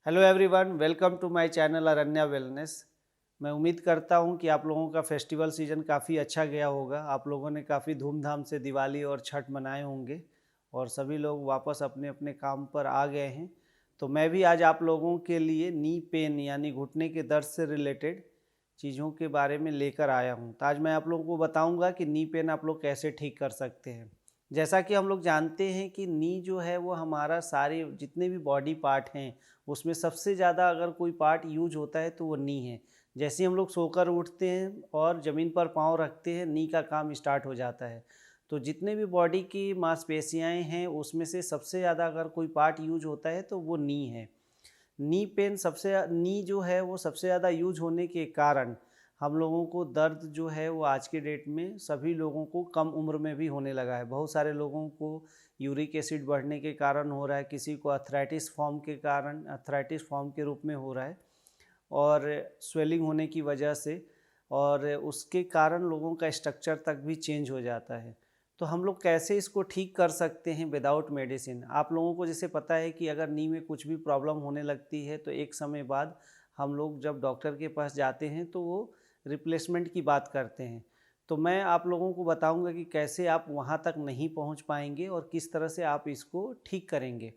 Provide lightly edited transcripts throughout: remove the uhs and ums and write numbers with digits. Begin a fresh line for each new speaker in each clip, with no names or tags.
Hello everyone, welcome to my channel Aranya wellness. मैं उम्मीद करता हूं कि आप लोगों का फेस्टिवल सीजन काफ़ी अच्छा गया होगा। आप लोगों ने काफ़ी धूमधाम से दिवाली और छठ मनाए होंगे और सभी लोग वापस अपने अपने काम पर आ गए हैं। तो मैं भी आज आप लोगों के लिए नी पेन यानी घुटने के दर्द से रिलेटेड चीज़ों के बारे में लेकर आया हूं। तो आज मैं आप लोगों को बताऊंगा कि नी पेन आप लोग कैसे ठीक कर सकते हैं। जैसा कि हम लोग जानते हैं कि नी जो है वो हमारा सारे जितने भी बॉडी पार्ट हैं उसमें सबसे ज़्यादा अगर कोई पार्ट यूज होता है तो वो नी है। जैसे ही हम लोग सोकर उठते हैं और ज़मीन पर पाँव रखते हैं, नी का काम स्टार्ट हो जाता है। तो जितने भी बॉडी की मांसपेशियाँ हैं उसमें से सबसे ज़्यादा अगर कोई पार्ट यूज होता है तो वो नी है। नी जो है वो सबसे ज़्यादा यूज होने के कारण हम लोगों को दर्द जो है वो आज के डेट में सभी लोगों को कम उम्र में भी होने लगा है। बहुत सारे लोगों को यूरिक एसिड बढ़ने के कारण हो रहा है, किसी को अर्थराइटिस फॉर्म के कारण अर्थराइटिस फॉर्म के रूप में हो रहा है और स्वेलिंग होने की वजह से, और उसके कारण लोगों का स्ट्रक्चर तक भी चेंज हो जाता है। तो हम लोग कैसे इसको ठीक कर सकते हैं विदाउट मेडिसिन। आप लोगों को जैसे पता है कि अगर नी में कुछ भी प्रॉब्लम होने लगती है तो एक समय बाद हम लोग जब डॉक्टर के पास जाते हैं तो वो रिप्लेसमेंट की बात करते हैं। तो मैं आप लोगों को बताऊंगा कि कैसे आप वहाँ तक नहीं पहुँच पाएंगे और किस तरह से आप इसको ठीक करेंगे।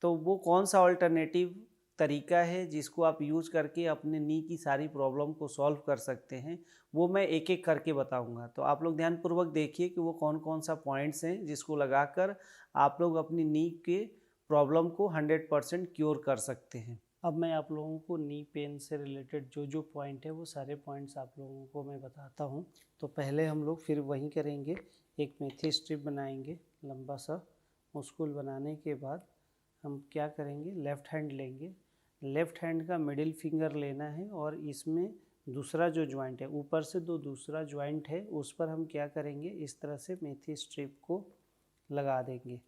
तो वो कौन सा ऑल्टरनेटिव तरीका है जिसको आप यूज़ करके अपने नी की सारी प्रॉब्लम को सॉल्व कर सकते हैं, वो मैं एक एक करके बताऊंगा। तो आप लोग ध्यानपूर्वक देखिए कि वो कौन कौन सा पॉइंट्स हैं जिसको लगाकर आप लोग अपनी नी के प्रॉब्लम को 100% क्योर कर सकते हैं। अब मैं आप लोगों को नी पेन से रिलेटेड जो जो पॉइंट है वो सारे पॉइंट्स आप लोगों को मैं बताता हूँ। तो पहले हम लोग फिर वही करेंगे, एक मेथी स्ट्रिप बनाएंगे लंबा सा। उसको बनाने के बाद हम क्या करेंगे, लेफ़्ट हैंड लेंगे। लेफ़्ट हैंड का मिडिल फिंगर लेना है और इसमें दूसरा जो जॉइंट है, ऊपर से दूसरा जॉइंट है, उस पर हम क्या करेंगे, इस तरह से मेथी स्ट्रिप को लगा देंगे।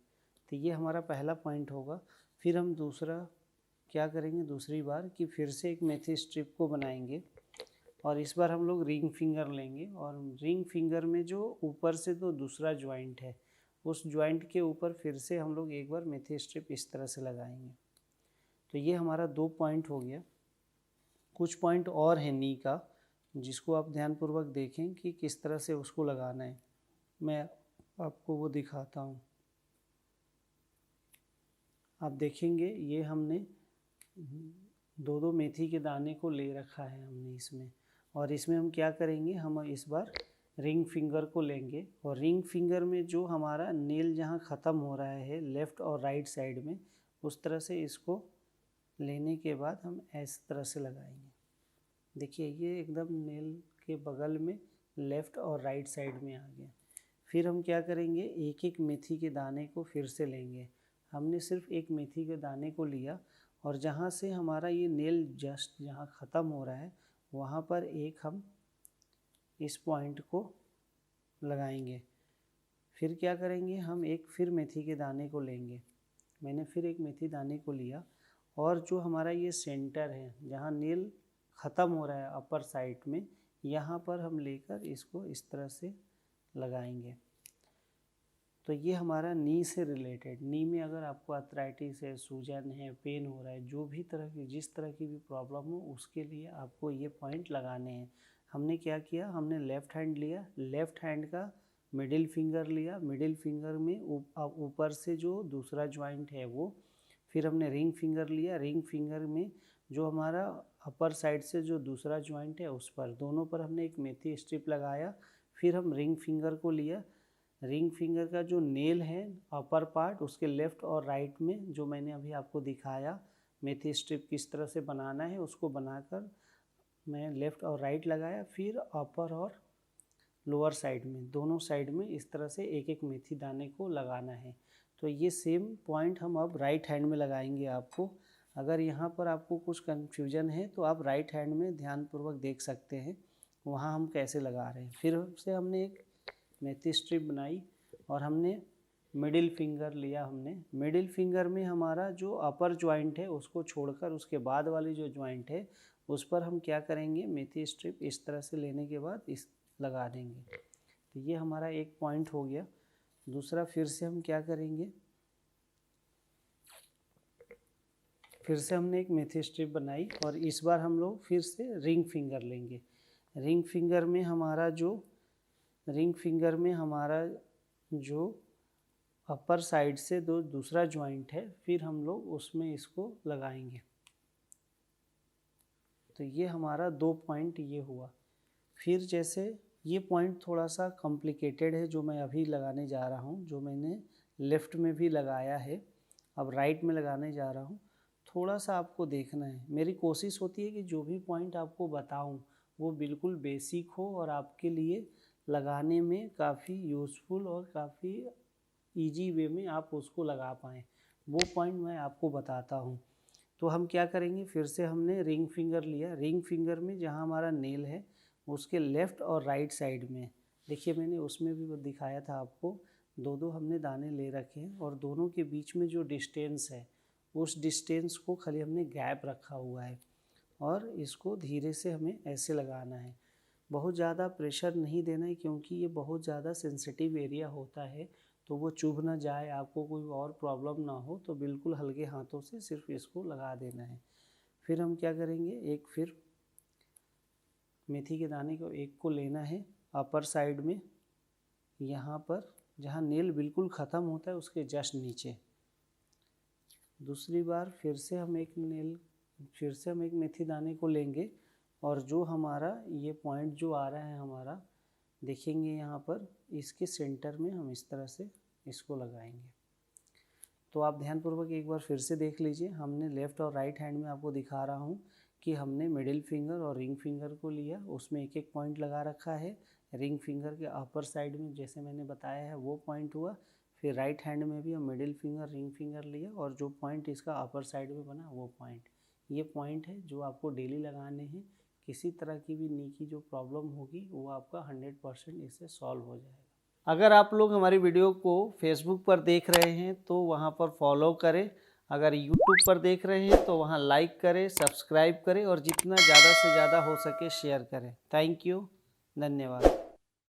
तो ये हमारा पहला पॉइंट होगा। फिर हम दूसरा क्या करेंगे, दूसरी बार कि फिर से एक मेथी स्ट्रिप को बनाएंगे और इस बार हम लोग रिंग फिंगर लेंगे और रिंग फिंगर में जो ऊपर से दूसरा जॉइंट है उस जॉइंट के ऊपर फिर से हम लोग एक बार मेथी स्ट्रिप इस तरह से लगाएंगे। तो ये हमारा 2 पॉइंट हो गया। कुछ पॉइंट और है नी का जिसको आप ध्यानपूर्वक देखें कि किस तरह से उसको लगाना है। मैं आपको वो दिखाता हूँ। आप देखेंगे ये हमने दो दो मेथी के दाने को ले रखा है हमने इसमें, और इसमें हम क्या करेंगे, हम इस बार रिंग फिंगर को लेंगे और रिंग फिंगर में जो हमारा नेल जहाँ ख़त्म हो रहा है लेफ़्ट और राइट साइड में, उस तरह से इसको लेने के बाद हम इस तरह से लगाएंगे। देखिए ये एकदम नेल के बगल में लेफ़्ट और राइट साइड में आ गया। फिर हम क्या करेंगे, एक एक मेथी के दाने को फिर से लेंगे। हमने सिर्फ एक मेथी के दाने को लिया और जहाँ से हमारा ये नेल जस्ट जहाँ ख़त्म हो रहा है वहाँ पर एक हम इस पॉइंट को लगाएंगे। फिर क्या करेंगे, हम एक फिर मेथी के दाने को लेंगे। मैंने फिर एक मेथी दाने को लिया और जो हमारा ये सेंटर है जहाँ नेल ख़त्म हो रहा है अपर साइड में, यहाँ पर हम लेकर इसको इस तरह से लगाएंगे। तो ये हमारा नी से रिलेटेड, नी में अगर आपको अर्थराइटिस है, सूजन है, पेन हो रहा है, जो भी तरह की जिस तरह की भी प्रॉब्लम हो उसके लिए आपको ये पॉइंट लगाने हैं। हमने क्या किया, हमने लेफ़्ट हैंड लिया, लेफ़्ट हैंड का मिडिल फिंगर लिया, मिडिल फिंगर में ऊपर से जो दूसरा जॉइंट है वो, फिर हमने रिंग फिंगर लिया, रिंग फिंगर में जो हमारा अपर साइड से जो दूसरा जॉइंट है उस पर, दोनों पर हमने एक मेथी स्ट्रिप लगाया। फिर हम रिंग फिंगर को लिया, रिंग फिंगर का जो नेल है अपर पार्ट उसके लेफ़्ट और राइट में जो मैंने अभी आपको दिखाया मेथी स्ट्रिप किस तरह से बनाना है, उसको बनाकर मैं लेफ़्ट और राइट लगाया। फिर अपर और लोअर साइड में दोनों साइड में इस तरह से एक एक मेथी दाने को लगाना है। तो ये सेम पॉइंट हम अब राइट हैंड में लगाएंगे। आपको अगर यहाँ पर आपको कुछ कन्फ्यूजन है तो आप राइट हैंड में ध्यानपूर्वक देख सकते हैं वहाँ हम कैसे लगा रहे हैं। फिर से हमने एक मेथी स्ट्रिप बनाई और हमने मिडिल फिंगर लिया। हमने मिडिल फिंगर में हमारा जो अपर जॉइंट है उसको छोड़कर उसके बाद वाली जो जॉइंट है उस पर हम क्या करेंगे, मेथी स्ट्रिप इस तरह से लेने के बाद इस लगा देंगे। तो ये हमारा एक पॉइंट हो गया। दूसरा फिर से हम क्या करेंगे, फिर से हमने एक मेथी स्ट्रिप बनाई और इस बार हम लोग फिर से रिंग फिंगर लेंगे। रिंग फिंगर में हमारा जो अपर साइड से दूसरा जॉइंट है, फिर हम लोग उसमें इसको लगाएंगे। तो ये हमारा 2 पॉइंट ये हुआ। फिर जैसे ये पॉइंट थोड़ा सा कॉम्प्लिकेटेड है जो मैं अभी लगाने जा रहा हूँ, जो मैंने लेफ़्ट में भी लगाया है, अब राइट में लगाने जा रहा हूँ। थोड़ा सा आपको देखना है। मेरी कोशिश होती है कि जो भी पॉइंट आपको बताऊँ वो बिल्कुल बेसिक हो और आपके लिए लगाने में काफ़ी यूज़फुल और काफ़ी इजी वे में आप उसको लगा पाएँ, वो पॉइंट मैं आपको बताता हूँ। तो हम क्या करेंगे, फिर से हमने रिंग फिंगर लिया। रिंग फिंगर में जहाँ हमारा नेल है उसके लेफ़्ट और राइट साइड में, देखिए मैंने उसमें भी दिखाया था आपको, दो हमने दाने ले रखे हैं और दोनों के बीच में जो डिस्टेंस है उस डिस्टेंस को खाली हमने गैप रखा हुआ है और इसको धीरे से हमें ऐसे लगाना है। बहुत ज़्यादा प्रेशर नहीं देना है क्योंकि ये बहुत ज़्यादा सेंसिटिव एरिया होता है, तो वो चुभ ना जाए, आपको कोई और प्रॉब्लम ना हो, तो बिल्कुल हल्के हाथों से सिर्फ इसको लगा देना है। फिर हम क्या करेंगे, फिर मेथी के दाने को एक को लेना है अपर साइड में, यहाँ पर जहाँ नेल बिल्कुल ख़त्म होता है उसके जस्ट नीचे। दूसरी बार फिर से हम एक मेथी दाने को लेंगे और जो हमारा ये पॉइंट जो आ रहा है हमारा, देखेंगे यहाँ पर इसके सेंटर में हम इस तरह से इसको लगाएंगे। तो आप ध्यानपूर्वक एक बार फिर से देख लीजिए। हमने लेफ़्ट और राइट हैंड में आपको दिखा रहा हूँ कि हमने मिडिल फिंगर और रिंग फिंगर को लिया, उसमें एक एक पॉइंट लगा रखा है। रिंग फिंगर के अपर साइड में जैसे मैंने बताया है वो पॉइंट हुआ। फिर राइट हैंड में भी हम मिडिल फिंगर रिंग फिंगर लिया और जो पॉइंट इसका अपर साइड में बना वो पॉइंट, ये पॉइंट है जो आपको डेली लगाने हैं। किसी तरह की भी नी की जो प्रॉब्लम होगी वो आपका 100% इससे सॉल्व हो जाएगा। अगर आप लोग हमारी वीडियो को फेसबुक पर देख रहे हैं तो वहाँ पर फॉलो करें, अगर यूट्यूब पर देख रहे हैं तो वहाँ लाइक करें, सब्सक्राइब करें और जितना ज़्यादा से ज़्यादा हो सके शेयर करें। थैंक यू, धन्यवाद।